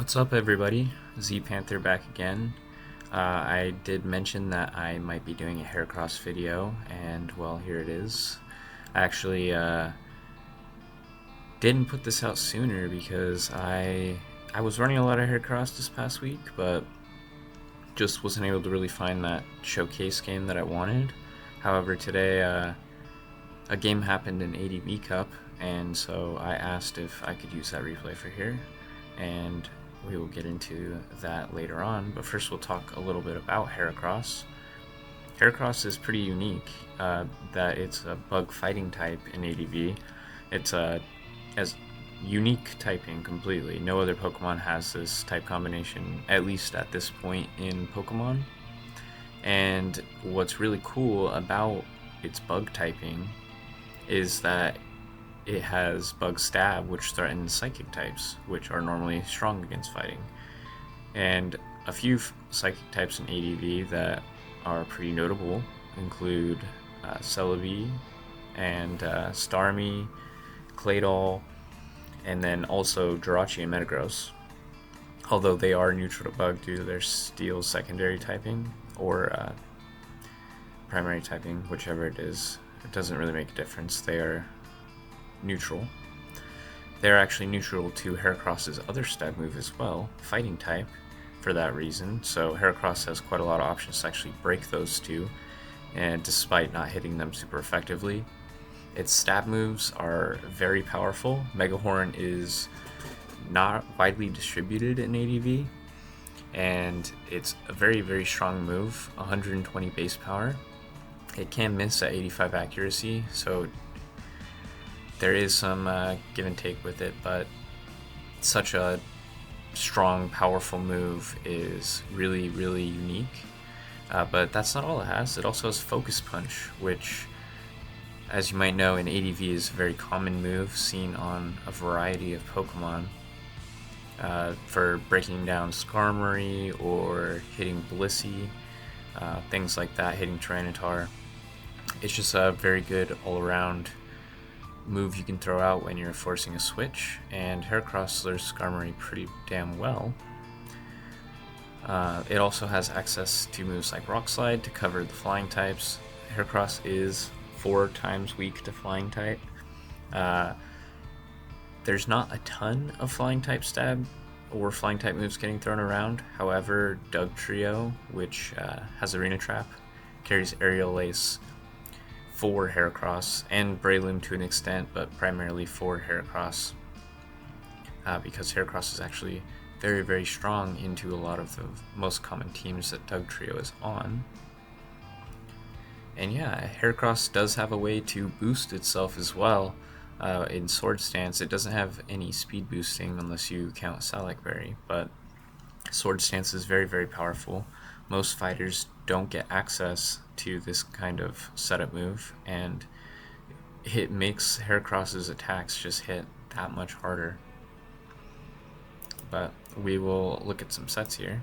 What's up, everybody? Z Panther back again. I did mention that I might be doing a Heracross video, and well, here it is. I actually didn't put this out sooner because I was running a lot of Heracross this past week, but just wasn't able to really find that showcase game that I wanted. However, today a game happened in ADV Cup, and so I asked if I could use that replay for here, and we will get into that later on. But first, we'll talk a little bit about Heracross. Heracross is pretty unique that it's a bug fighting type in ADV. It's as unique typing completely. No other Pokemon has this type combination, at least at this point in Pokemon. And what's really cool about its bug typing is that it has Bug Stab, which threatens psychic types, which are normally strong against fighting. And a few psychic types in ADV that are pretty notable include Celebi and Starmie, Claydol, and then also Jirachi and Metagross. Although they are neutral to bug due to their steel secondary typing or primary typing, whichever it is. It doesn't really make a difference. They are neutral. They're actually neutral to Heracross's other stab move as well, Fighting type, for that reason. So Heracross has quite a lot of options to actually break those two, and despite not hitting them super effectively. Its stab moves are very powerful. Mega Horn is not widely distributed in ADV, and it's a very strong move, 120 base power. It can miss at 85 accuracy, so there is some give and take with it, but such a strong, powerful move is really unique. But that's not all it has. It also has Focus Punch, which, as you might know, in ADV is a very common move seen on a variety of Pokemon for breaking down Skarmory or hitting Blissey, things like that, hitting Tyranitar. It's just a very good all-around move you can throw out when you're forcing a switch, and Heracross learns Skarmory pretty damn well. It also has access to moves like Rock Slide to cover the flying types. Heracross is 4 times weak to flying type. There's not a ton of flying type stab or flying type moves getting thrown around. However, Dugtrio, which has Arena Trap, carries Aerial Ace for Heracross, and Breloom to an extent, but primarily for Heracross, because Heracross is actually very strong into a lot of the most common teams that Dugtrio is on. And yeah, Heracross does have a way to boost itself as well. In Sword Stance, it doesn't have any speed boosting unless you count Salak Berry, but Sword Stance is very powerful. Most fighters don't get access to this kind of setup move, and it makes Heracross's attacks just hit that much harder. But we will look at some sets here.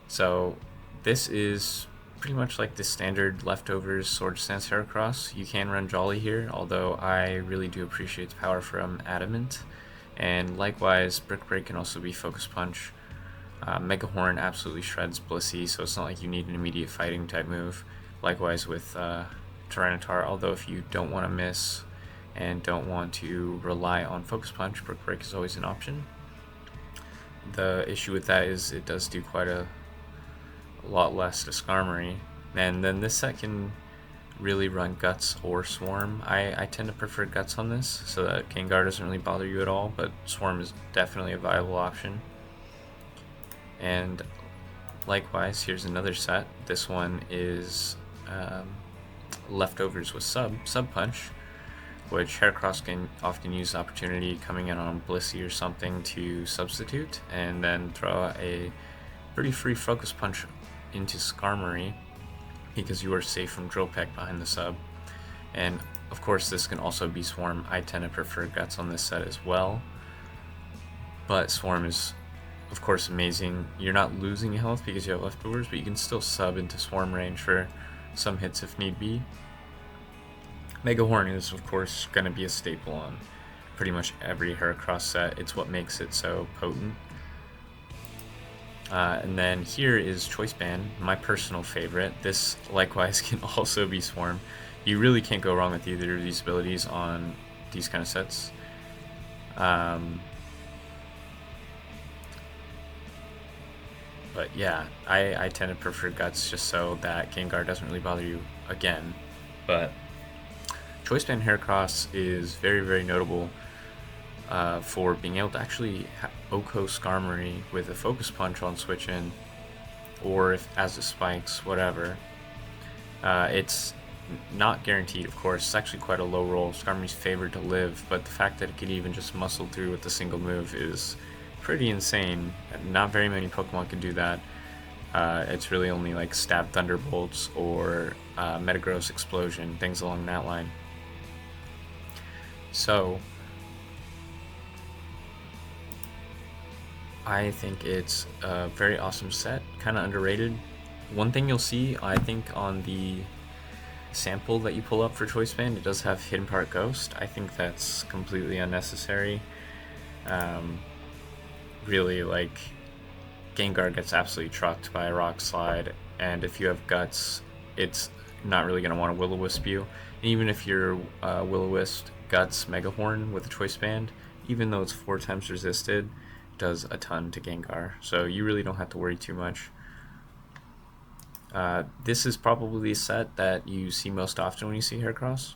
So this is pretty much like the standard leftovers Sword Stance Heracross. You can run Jolly here, although I really do appreciate the power from Adamant, and likewise Brick Break can also be Focus Punch. Mega Horn absolutely shreds Blissey, so it's not like you need an immediate fighting type move. Likewise with Tyranitar, although if you don't want to miss and don't want to rely on Focus Punch, Brick Break is always an option. The issue with that is it does do quite a lot less to Skarmory, and then this set can really run Guts or Swarm. I tend to prefer Guts on this, so that Gengar doesn't really bother you at all, but Swarm is definitely a viable option. And likewise, here's another set. This one is leftovers with Sub Punch, which Heracross can often use the opportunity coming in on Blissey or something to substitute, and then throw out a pretty free Focus Punch into Skarmory because you are safe from Drill Peck behind the sub. And of course this can also be Swarm. I tend to prefer Guts on this set as well, but Swarm is of course amazing. You're not losing health because you have leftovers, but you can still sub into Swarm range for some hits if need be. Mega Horn is of course going to be a staple on pretty much every Heracross set. It's what makes it so potent. And then here is Choice Band, my personal favorite. This likewise can also be Swarm. You really can't go wrong with either of these abilities on these kind of sets. But yeah, I tend to prefer Guts just so that Gengar doesn't really bother you again. But Choice Band Heracross is very, very notable for being able to actually Oko Skarmory with a Focus Punch on switch in, or if as it spikes, whatever. It's not guaranteed, of course. It's actually quite a low roll. Skarmory's favored to live, but the fact that it could even just muscle through with a single move is pretty insane. Not very many Pokemon can do that. It's really only like Stab Thunderbolts or Metagross Explosion, things along that line. So I think it's a very awesome set, kind of underrated. One thing you'll see, I think, on the sample that you pull up for Choice Band, it does have Hidden Part Ghost. I think that's completely unnecessary. Really, like, Gengar gets absolutely trucked by a Rock Slide, and if you have Guts, it's not really going to want to Will-O-Wisp you. And even if you're Will-O-Wisp Guts Mega Horn with a Choice Band, even though it's 4 times resisted, it does a ton to Gengar. So you really don't have to worry too much. This is probably a set that you see most often when you see Heracross.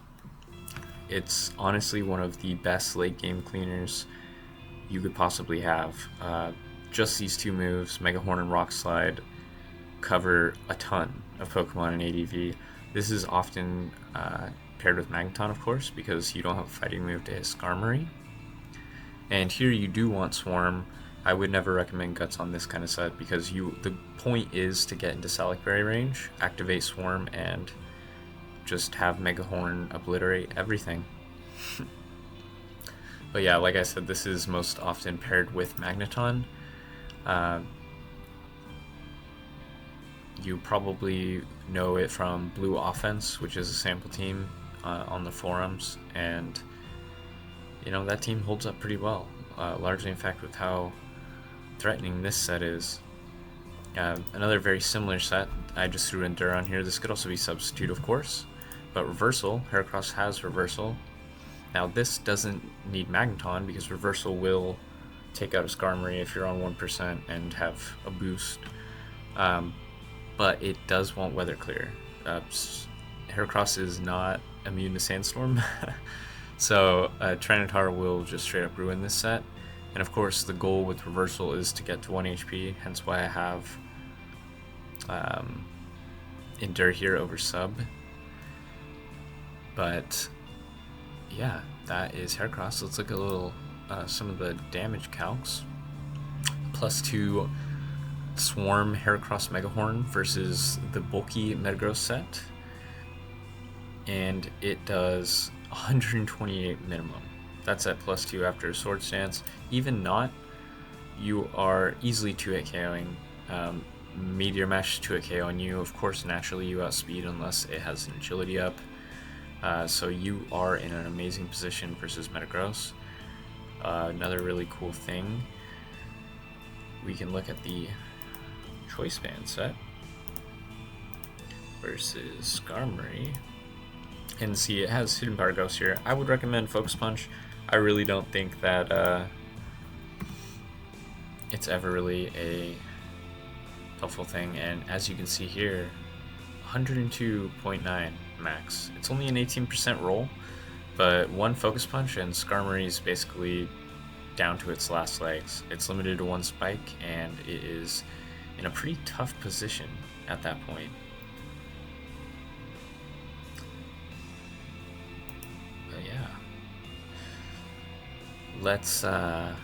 It's honestly one of the best late game cleaners you could possibly have. Just these 2 moves, Mega Horn and Rock Slide, cover a ton of Pokemon in ADV. This is often paired with Magneton, of course, because you don't have a fighting move to hit Skarmory. And here you do want Swarm. I would never recommend Guts on this kind of set because the point is to get into Salic Berry range, activate Swarm, and just have Mega Horn obliterate everything. But yeah, like I said, this is most often paired with Magneton. You probably know it from Blue Offense, which is a sample team on the forums, and you know that team holds up pretty well. Largely, in fact, with how threatening this set is. Another very similar set, I just threw Endure on here. This could also be Substitute, of course, but Reversal. Heracross has Reversal. Now this doesn't need Magneton because Reversal will take out a Skarmory if you're on 1% and have a boost. But it does want Weather Clear. Heracross is not immune to Sandstorm, so Tyranitar will just straight up ruin this set. And of course the goal with Reversal is to get to 1 HP, hence why I have Endure here over Sub. But yeah, that is Heracross. Let's look at a little some of the damage calcs. +2 Swarm Heracross Megahorn versus the bulky Metagross set, and it does 128 minimum. That's at +2 after a Sword Stance. Even not, you are easily 2-hit KOing. Meteor Mash 2-hit KO on you. Of course, naturally you outspeed unless it has an agility up. So you are in an amazing position versus Metagross. Another really cool thing, we can look at the Choice Band set versus Skarmory and see it has Hidden Power Ghost here. I would recommend Focus Punch. I really don't think that it's ever really a helpful thing, and as you can see here, 102.9 max. It's only an 18% roll, but 1 Focus Punch and Skarmory is basically down to its last legs. It's limited to 1 spike, and it is in a pretty tough position at that point. But yeah, let's go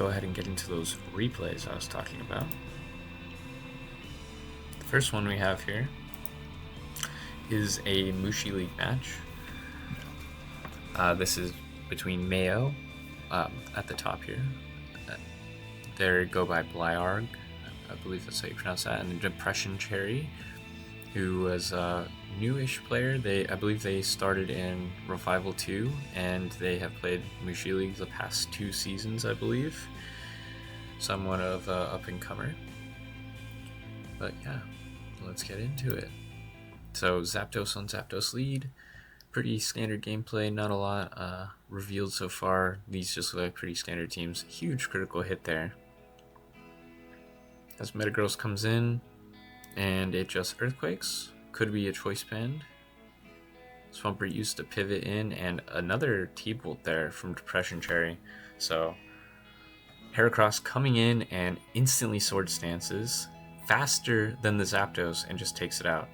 ahead and get into those replays I was talking about. The first one we have here is a Mushi League match. This is between Mayo at the top here. There go by Blyarg, I believe that's how you pronounce that, and Depression Cherry, who is a newish player. I believe they started in Revival 2, and they have played Mushi League the past 2 seasons, I believe. somewhat of a up-and-comer. But yeah, let's get into it. So Zapdos on Zapdos lead. Pretty standard gameplay, not a lot revealed so far. These just look like pretty standard teams. Huge critical hit there. As Metagross comes in, and it just Earthquakes. Could be a Choice Band. Swampert used to pivot in, and another T-Bolt there from Depression Cherry. So Heracross coming in and instantly Sword Stances faster than the Zapdos and just takes it out.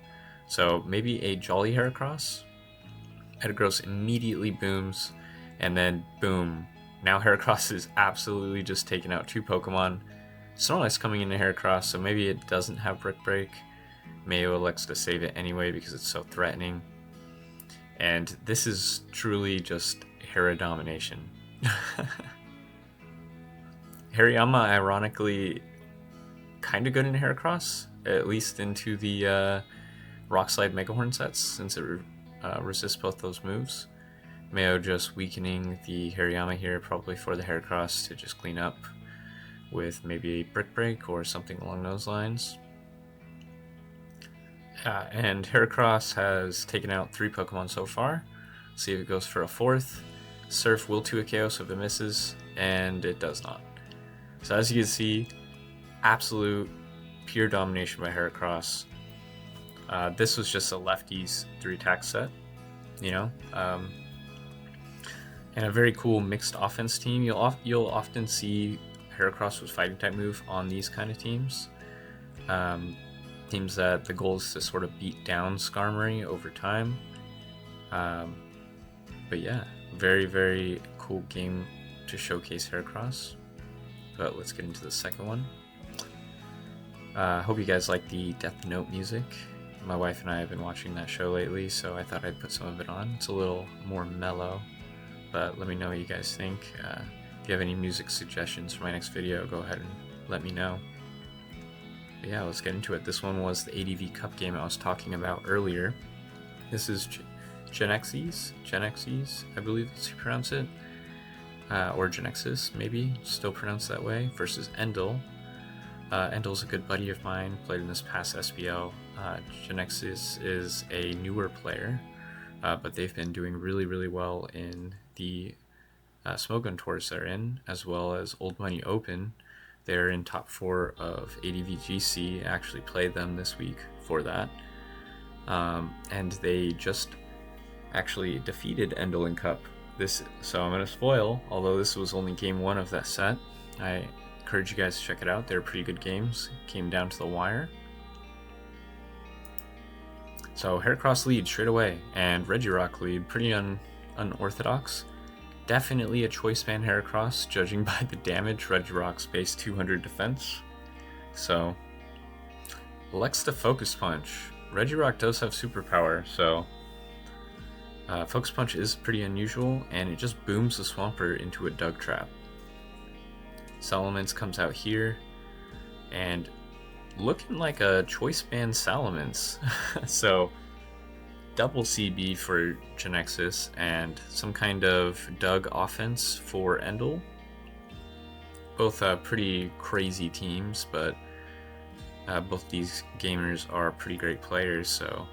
So maybe a Jolly Heracross. Metagross immediately booms, and then boom. Now Heracross is absolutely just taking out 2 Pokemon. Snorlax coming into Heracross, so maybe it doesn't have Brick Break. Mayo elects to save it anyway because it's so threatening. And this is truly just Hera domination. Hariyama, ironically, kind of good in Heracross, at least into the Rock Slide Mega Horn sets, since it resists both those moves. Mayo just weakening the Hariyama here, probably for the Heracross to just clean up with maybe a Brick Break or something along those lines. And Heracross has taken out 3 Pokemon so far. See if it goes for a 4th. Surf will 2 a KO, so if it misses, and it does not. So as you can see, absolute pure domination by Heracross. This was just a lefties 3-attack set, you know, and a very cool mixed offense team. You'll often see Heracross with fighting type move on these kind of teams. Teams that the goal is to sort of beat down Skarmory over time. But yeah, very, very cool game to showcase Heracross. But let's get into the second one. Hope you guys like the Death Note music. My wife and I have been watching that show lately, so I thought I'd put some of it on. It's a little more mellow, but let me know what you guys think. If you have any music suggestions for my next video, go ahead and let me know. But yeah, let's get into it. This one was the ADV Cup game I was talking about earlier. This is Genexes, I believe that's how you pronounce it. Or Genexus, maybe, still pronounced that way, versus Endel. Endel's a good buddy of mine, played in this past SBL. Genexus is a newer player, but they've been doing really, really well in the Smogon tours they're in, as well as Old Money Open. They're in top 4 of ADVGC, actually played them this week for that. And they just actually defeated Endel in Cup. So I'm going to spoil, although this was only game 1 of that set. I encourage you guys to check it out. They're pretty good games. Came down to the wire. So Heracross lead straight away, and Regirock lead, pretty unorthodox. Definitely a Choice Band Heracross, judging by the damage. Regirock's base 200 defense. So, elects to Focus Punch. Regirock does have superpower, so Focus Punch is pretty unusual, and it just booms the Swampert into a Dug Trap. Salamence comes out here, and looking like a Choice Band Salamence. So, double CB for Genexus, and some kind of Dug offense for Endel. Both pretty crazy teams, but both these gamers are pretty great players, so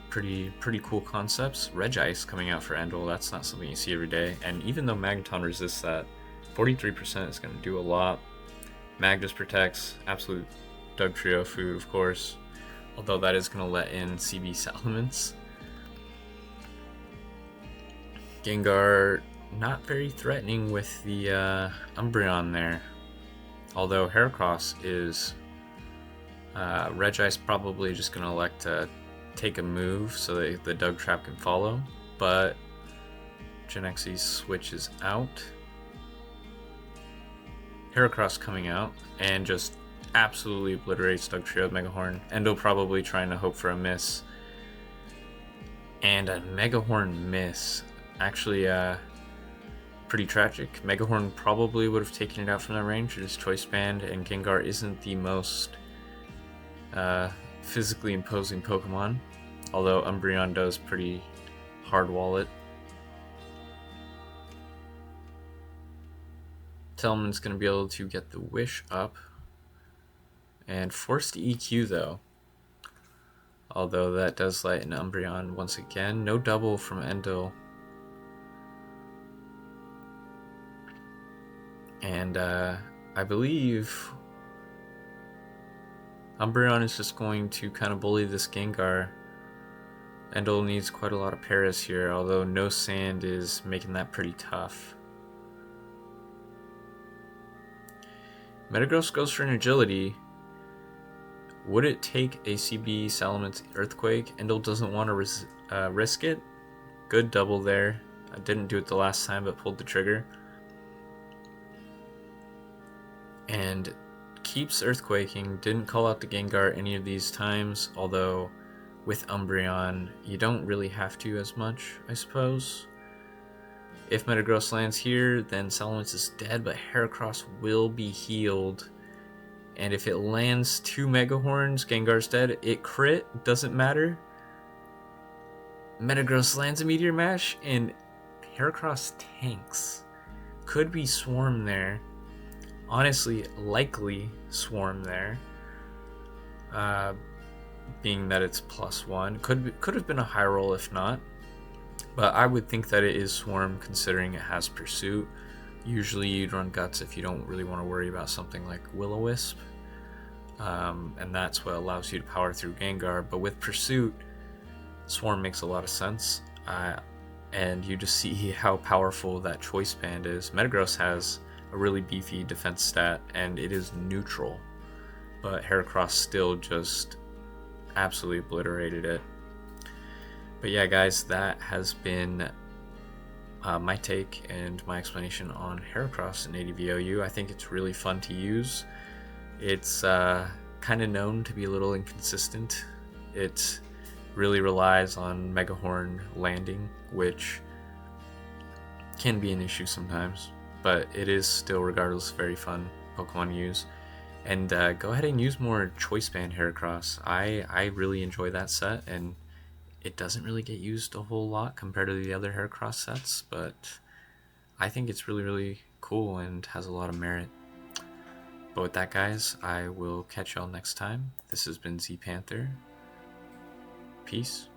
pretty cool concepts. Regice coming out for Endel, that's not something you see every day, and even though Magneton resists that, 43% is going to do a lot. Mag just protects, absolute Dug Trio food, of course, although that is going to let in CB Salamence. Gengar, not very threatening with the Umbreon there, although Heracross is Regice probably just going to elect to take a move so that the Dug Trap can follow, but Genexes switches out. Heracross coming out and just absolutely obliterates Dug Trio with Mega Horn. Endo probably trying to hope for a miss. And a Mega Horn miss. Actually, pretty tragic. Mega Horn probably would have taken it out from that range. It is Choice Band, and Gengar isn't the most physically imposing Pokemon, although Umbreon does pretty hard wall it. Tillman's going to be able to get the Wish up. And forced EQ though. Although that does light an Umbreon once again. No double from Endil. And I believe Umbreon is just going to kind of bully this Gengar. Endil needs quite a lot of Paras here, although no Sand is making that pretty tough. Metagross goes for an Agility. Would it take a CB Salamence Earthquake? Endil doesn't want to risk it. Good double there. I didn't do it the last time, but pulled the trigger. And keeps Earthquaking. Didn't call out the Gengar any of these times, although with Umbreon, you don't really have to as much, I suppose. If Metagross lands here, then Salamence is dead, but Heracross will be healed. And if it lands 2 Mega Horns, Gengar's dead. It crit, doesn't matter. Metagross lands a Meteor Mash, and Heracross tanks. Could be Swarm there. Honestly, likely Swarm there. Being that it's +1. Could have been a high roll if not. But I would think that it is Swarm considering it has Pursuit. Usually you'd run Guts if you don't really want to worry about something like Will-O-Wisp. And that's what allows you to power through Gengar. But with Pursuit, Swarm makes a lot of sense. And you just see how powerful that Choice Band is. Metagross has a really beefy defense stat, and it is neutral. But Heracross still just absolutely obliterated it. But yeah, guys, that has been my take and my explanation on Heracross in ADVOU. I think it's really fun to use. It's kind of known to be a little inconsistent. It really relies on Megahorn landing, which can be an issue sometimes, but it is still, regardless, very fun Pokemon to use. And go ahead and use more Choice Band Heracross. I really enjoy that set, and it doesn't really get used a whole lot compared to the other Heracross sets, but I think it's really, really cool and has a lot of merit. But with that, guys, I will catch y'all next time. This has been Z Panther. Peace.